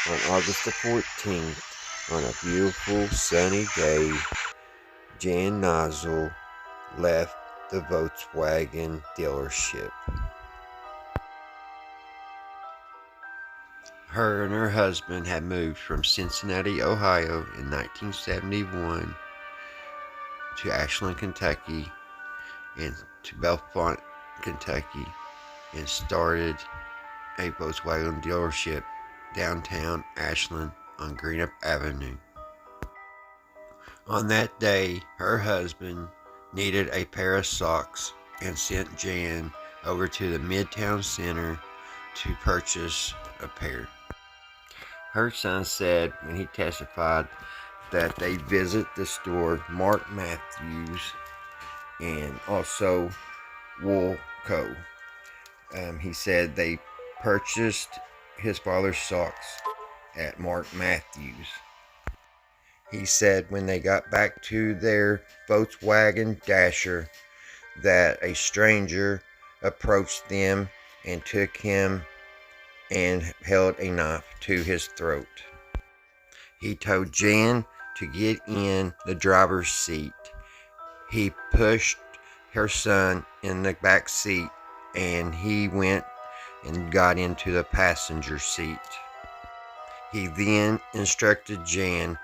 On August the 14th, on a beautiful sunny day, Jan Nissial left the Volkswagen dealership. Her and her husband had moved from Cincinnati, Ohio in 1971 to Ashland, Kentucky, and to Belfont, Kentucky, and started a Volkswagen dealership downtown Ashland on Greenup Avenue. On that day, her husband needed a pair of socks and sent Jan over to the Midtown Center to purchase a pair. Her son said when he testified that they visit the store Mark Matthews and also Wool Co. He said they purchased his father's socks at Mark Matthews. He said when they got back to their Volkswagen Dasher that a stranger approached them and took him and held a knife to his throat. He told Jan to get in the driver's seat. He pushed her son in the back seat and he went and got into the passenger seat. He then instructed Jan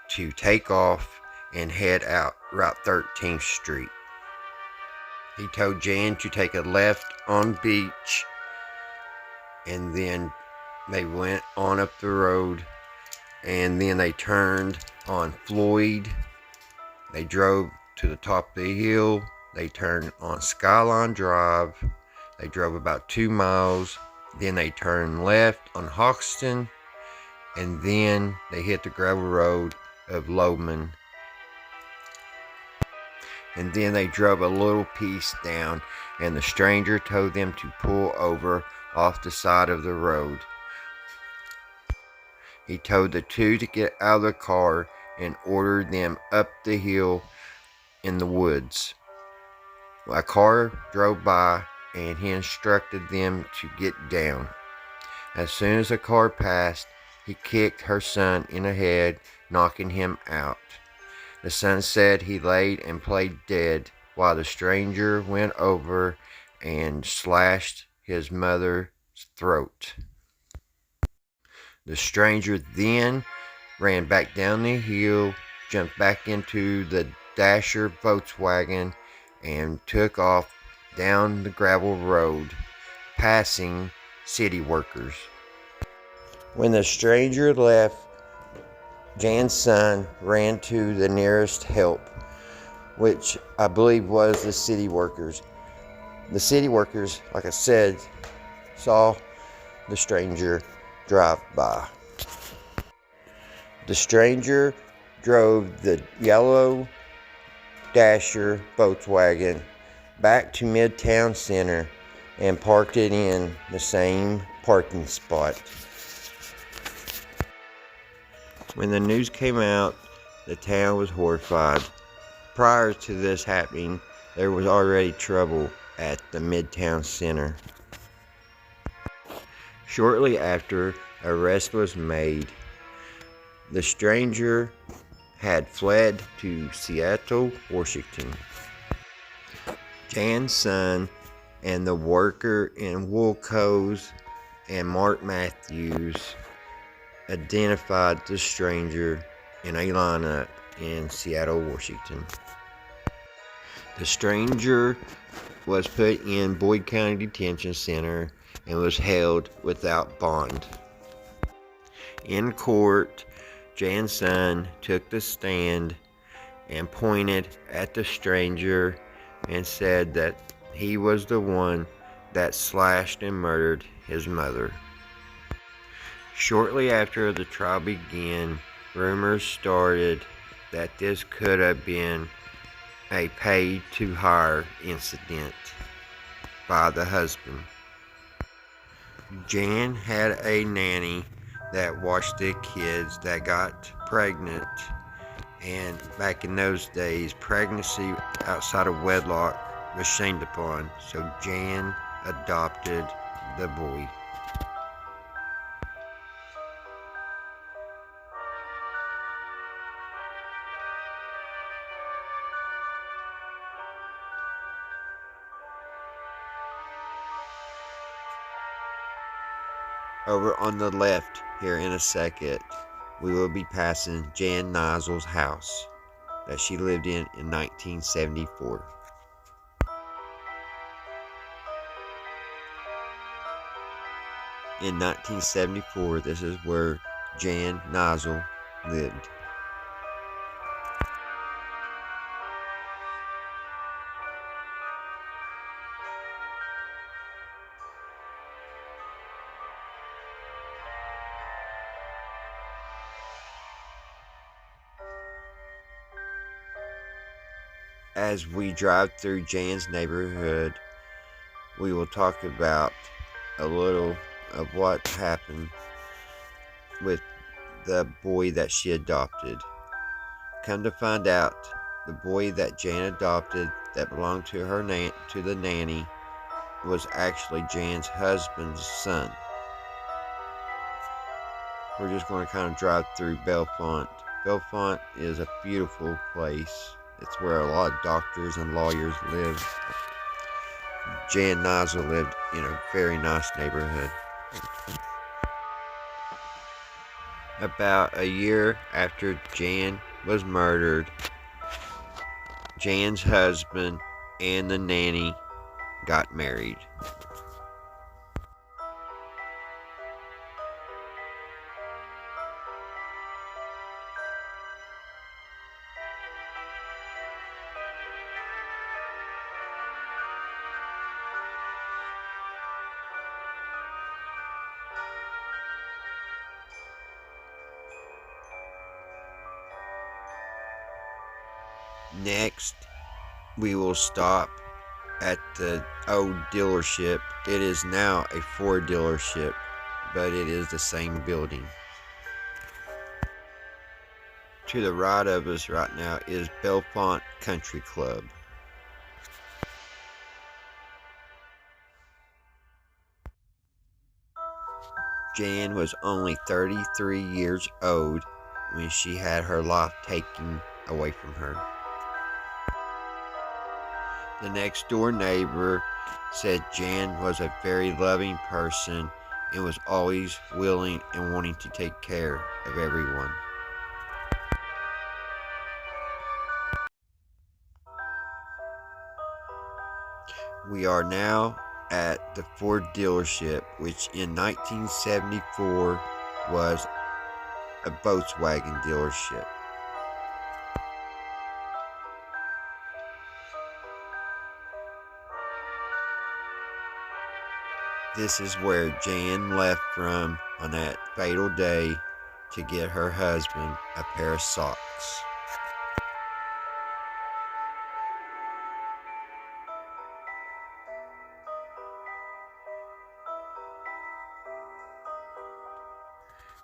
to take off and head out Route 13th Street. He told Jan to take a left on Beach, and then they went on up the road, and then they turned on Floyd. They drove to the top of the hill. They turned on Skyline Drive. They drove about 2 miles. Then they turned left on Hoxton, and then they hit the gravel road of Lowman. And then they drove a little piece down, and the stranger told them to pull over off the side of the road. He told the two to get out of the car and ordered them up the hill in the woods. A car drove by and he instructed them to get down. As soon as the car passed, he kicked her son in the head, knocking him out. The son said he laid and played dead while the stranger went over and slashed his mother's throat. The stranger then ran back down the hill, jumped back into the Dasher Volkswagen, and took off down the gravel road, passing city workers. When the stranger left, Jan's son ran to the nearest help, which I believe was the city workers. The city workers, like I said, saw the stranger drive by. The stranger drove the yellow Dasher Volkswagen back to Midtown Center and parked it in the same parking spot. When the news came out, the town was horrified. Prior to this happening, there was already trouble at the Midtown Center. Shortly after, arrest was made. The stranger had fled to Seattle, Washington. Jan's son and the worker in Woolco's and Mark Matthews identified the stranger in a lineup in Seattle, Washington. The stranger was put in Boyd County Detention Center and was held without bond. In court, Jan's son took the stand and pointed at the stranger and said that he was the one that slashed and murdered his mother. Shortly after the trial began, rumors started that this could have been a pay-to-hire incident by the husband. Jan had a nanny that watched the kids that got pregnant, and back in those days, pregnancy outside of wedlock was shamed upon, so Jan adopted the boy. Over on the left here in a second, we will be passing Jan Nissial's house that she lived in 1974. In 1974, this is where Jan Nissial lived. As we drive through Jan's neighborhood, we will talk about a little of what happened with the boy that she adopted. Come to find out, the boy that Jan adopted that belonged to the nanny was actually Jan's husband's son. We're just going to kind of drive through Bellefonte. Bellefonte is a beautiful place. It's where a lot of doctors and lawyers live. Jan Nissial lived in a very nice neighborhood. About a year after Jan was murdered, Jan's husband and the nanny got married. Next, we will stop at the old dealership. It is now a Ford dealership, but it is the same building. To the right of us right now is Bellefonte Country Club. Jan was only 33 years old when she had her life taken away from her. The next door neighbor said Jan was a very loving person and was always willing and wanting to take care of everyone. We are now at the Ford dealership, which in 1974 was a Volkswagen dealership. This is where Jan left from on that fatal day to get her husband a pair of socks.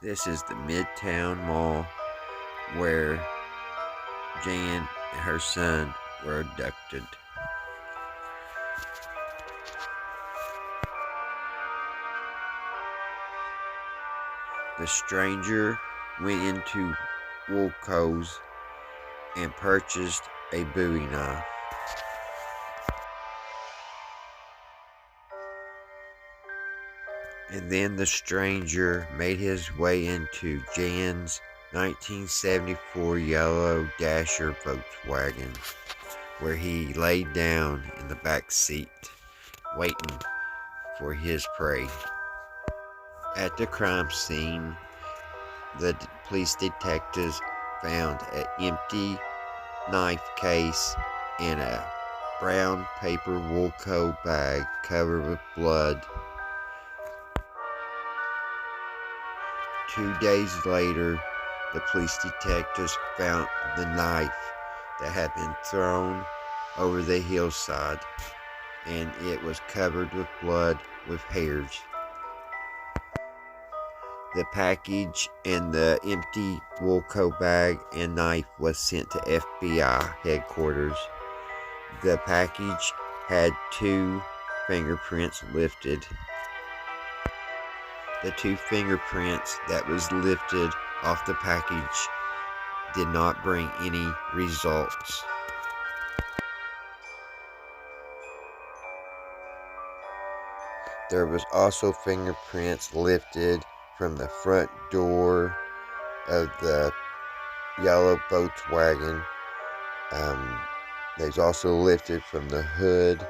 This is the Midtown Mall where Jan and her son were abducted. The stranger went into Woolco's and purchased a Bowie knife. And then the stranger made his way into Jan's 1974 yellow Dasher Volkswagen, where he laid down in the back seat, waiting for his prey. At the crime scene, the police detectives found an empty knife case and a brown paper Woolco bag covered with blood. 2 days later, the police detectives found the knife that had been thrown over the hillside, and it was covered with blood with hairs. The package and the empty Woolco bag and knife was sent to FBI headquarters. The package had 2 fingerprints lifted. The 2 fingerprints that was lifted off the package did not bring any results. There was also fingerprints lifted from the front door of the yellow Volkswagen. They was also lifted from the hood.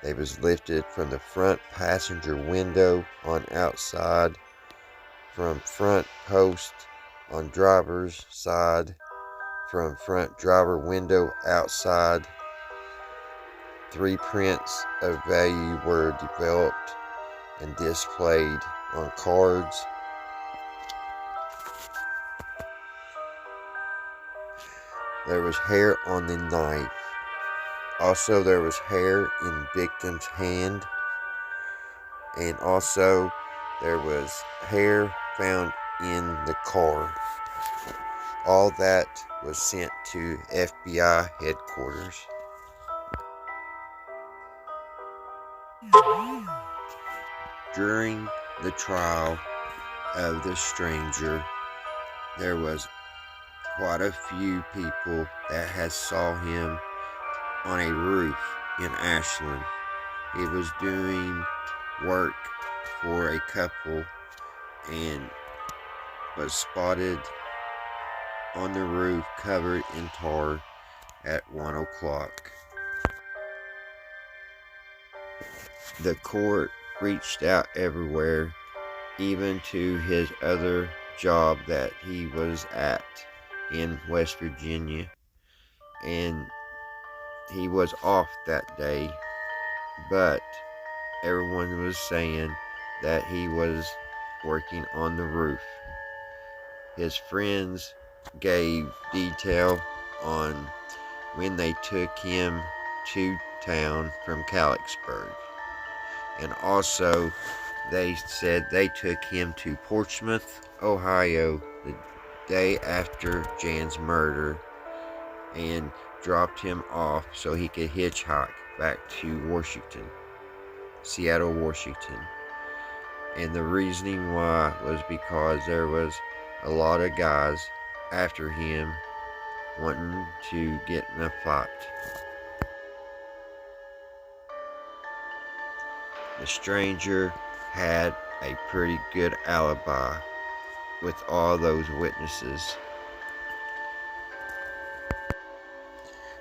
They was lifted from the front passenger window on outside, from front post on driver's side, from front driver window outside. 3 prints of value were developed and displayed on cards. There was hair on the knife. Also, there was hair in victim's hand. And also, there was hair found in the car. All that was sent to FBI headquarters. During the trial of the stranger, there was quite a few people that had saw him on a roof in Ashland. He was doing work for a couple and was spotted on the roof covered in tar at 1 o'clock. The court reached out everywhere, even to his other job that he was at in West Virginia, and he was off that day, but everyone was saying that he was working on the roof. His friends gave detail on when they took him to town from Calixburg, and also they said they took him to Portsmouth, Ohio the day after Jan's murder and dropped him off so he could hitchhike back to Washington, Seattle, Washington. And the reasoning why was because there was a lot of guys after him wanting to get in a fight. The stranger had a pretty good alibi with all those witnesses.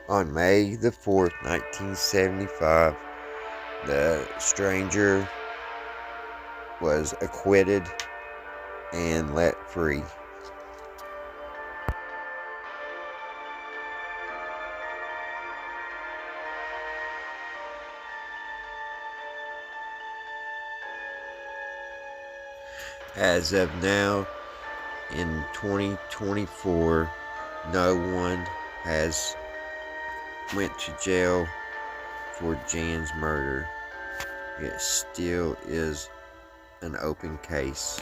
On May the 4th, 1975, the stranger was acquitted and let free. As of now, in 2024, no one has went to jail for Jan's murder. It still is an open case.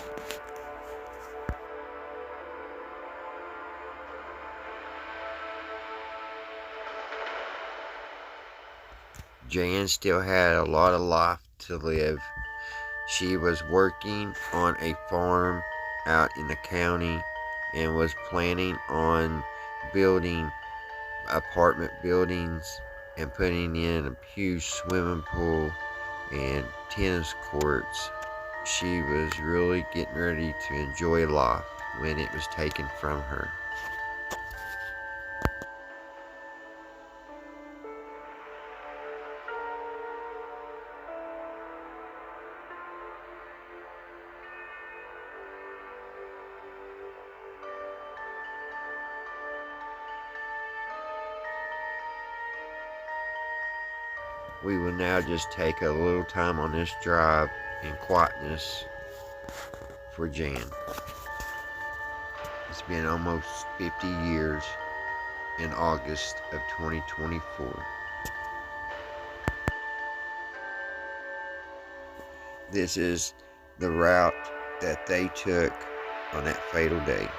Jan still had a lot of life to live. She was working on a farm out in the county and was planning on building apartment buildings and putting in a huge swimming pool and tennis courts. She was really getting ready to enjoy life when it was taken from her. We will now just take a little time on this drive in quietness for Jan. It's been almost 50 years in August of 2024. This is the route that they took on that fatal day.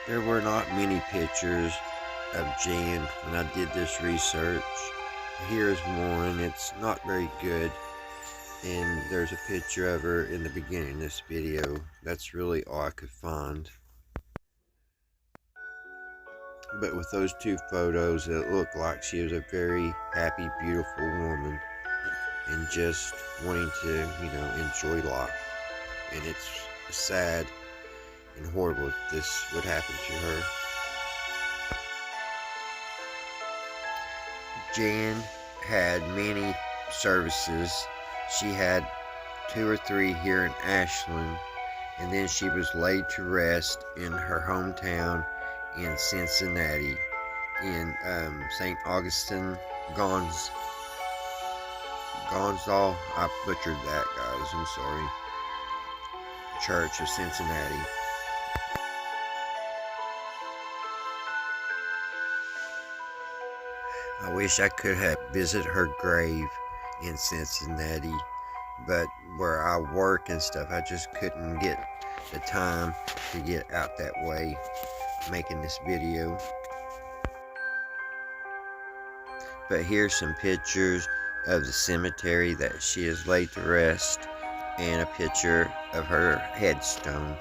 There were not many pictures of Jan when I did this research. Here's one. It's not very good. And there's a picture of her in the beginning of this video. That's really all I could find. But with those two photos, it looked like she was a very happy, beautiful woman. And just wanting to, enjoy life. And it's sad and horrible if this would happen to her. Jan had many services. She had 2 or 3 here in Ashland, and then she was laid to rest in her hometown in Cincinnati, in St. Augustine Gonzal. I butchered that, guys. I'm sorry. Church of Cincinnati. I wish I could have visited her grave in Cincinnati, but where I work and stuff, I just couldn't get the time to get out that way making this video. But here's some pictures of the cemetery that she is laid to rest, and a picture of her headstone.